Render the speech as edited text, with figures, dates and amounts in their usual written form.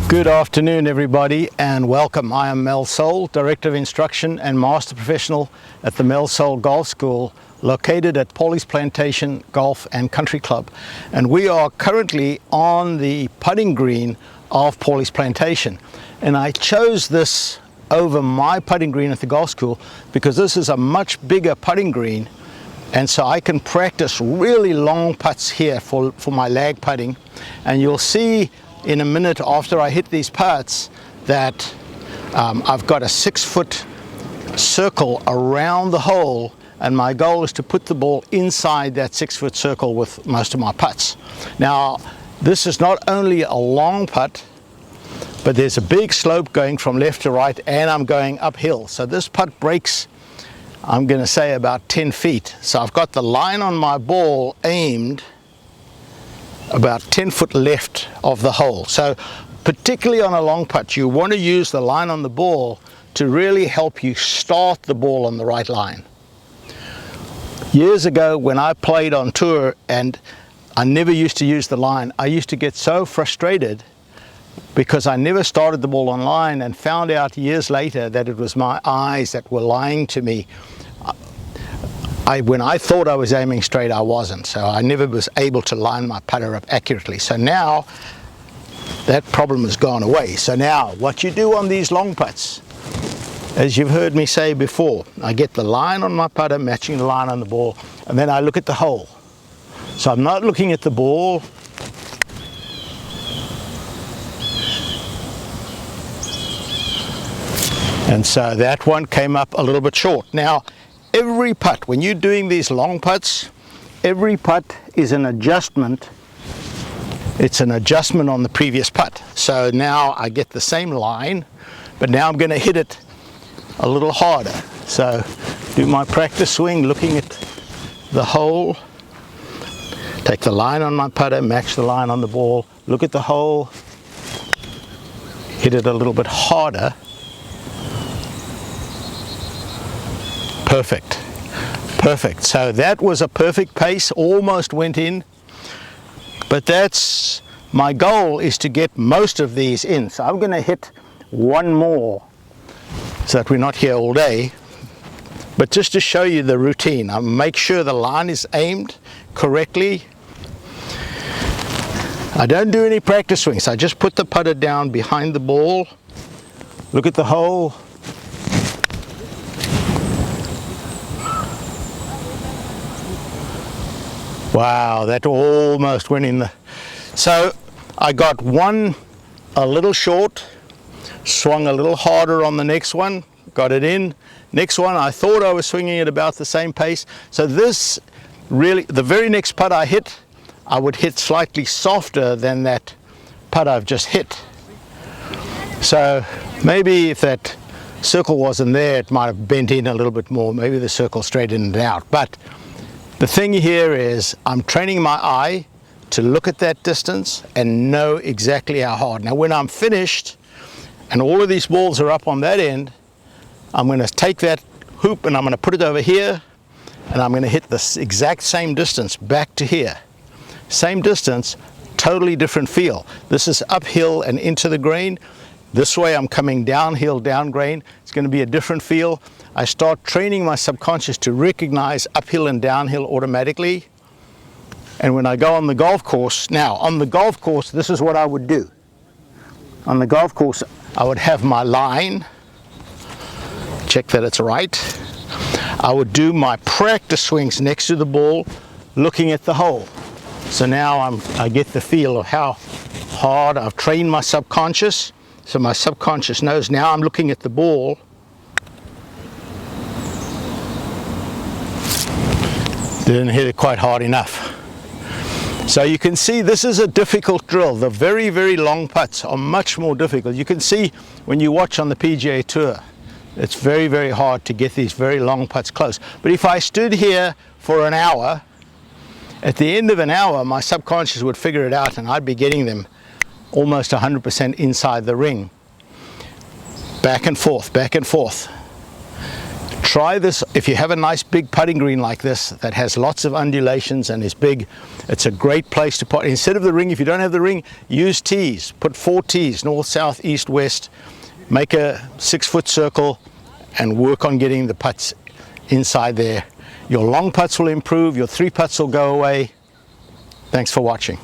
Good afternoon, everybody, and welcome. I am Mel Soul, Director of Instruction and Master Professional at the Mel Soul Golf School, located at Pawleys Plantation Golf and Country Club. And we are currently on the putting green of Pawleys Plantation. And I chose this over my putting green at the golf school because this is a much bigger putting green. And so I can practice really long putts here for my lag putting. And you'll see in a minute after I hit these putts that I've got a 6-foot circle around the hole, and my goal is to put the ball inside that 6-foot circle with most of my putts. Now, this is not only a long putt, but there's a big slope going from left to right, and I'm going uphill. So this putt breaks, I'm going to say, about 10 feet. So I've got the line on my ball aimed about 10 foot left of the hole. So particularly on a long putt, you want to use the line on the ball to really help you start the ball on the right line. Years ago when I played on tour and I never used to use the line, I used to get so frustrated because I never started the ball on line, and found out years later that it was my eyes that were lying to me. When I thought I was aiming straight, I wasn't, so I never was able to line my putter up accurately. So now that problem has gone away. So now what you do on these long putts, as you've heard me say before, I get the line on my putter matching the line on the ball, and then I look at the hole. So I'm not looking at the ball. And so that one came up a little bit short. Now, every putt, when you're doing these long putts, every putt is an adjustment. It's an adjustment on the previous putt. So now I get the same line, but now I'm going to hit it a little harder. So do my practice swing, looking at the hole, take the line on my putter, match the line on the ball, look at the hole, hit it a little bit harder. Perfect, perfect. So that was a perfect pace, almost went in, but that's my goal, is to get most of these in. So I'm going to hit one more so that we're not here all day, but just to show you the routine. I'll make sure the line is aimed correctly. I don't do any practice swings. I just put the putter down behind the ball, look at the hole, wow, that almost went in. So I got one a little short, swung a little harder on the next one, got it in. Next one, I thought I was swinging at about the same pace. So this really, the very next putt I hit, I would hit slightly softer than that putt I've just hit. So maybe if that circle wasn't there, it might have bent in a little bit more. Maybe the circle straightened it out. But the thing here is I'm training my eye to look at that distance and know exactly how hard. Now when I'm finished and all of these balls are up on that end, I'm going to take that hoop and I'm going to put it over here, and I'm going to hit the exact same distance back to here. Same distance, totally different feel. This is uphill and into the green. This way I'm coming downhill, down green. It's going to be a different feel. I start training my subconscious to recognize uphill and downhill automatically. And when I go on the golf course, now on the golf course, this is what I would do. On the golf course, I would have my line, check that it's right. I would do my practice swings next to the ball, looking at the hole. So now I get the feel of how hard I've trained my subconscious. So my subconscious knows now I'm looking at the ball. Didn't hit it quite hard enough. So you can see this is a difficult drill. The very, very long putts are much more difficult. You can see when you watch on the PGA Tour, it's very, very hard to get these very long putts close. But if I stood here for an hour, at the end of an hour, my subconscious would figure it out and I'd be getting them almost 100% inside the ring. Back and forth, try this. If you have a nice big putting green like this that has lots of undulations and is big, it's a great place to put. Instead of the ring, if you don't have the ring, use tees. Put 4 tees, north, south, east, west. Make a 6-foot circle and work on getting the putts inside there. Your long putts will improve, your 3 putts will go away. Thanks for watching.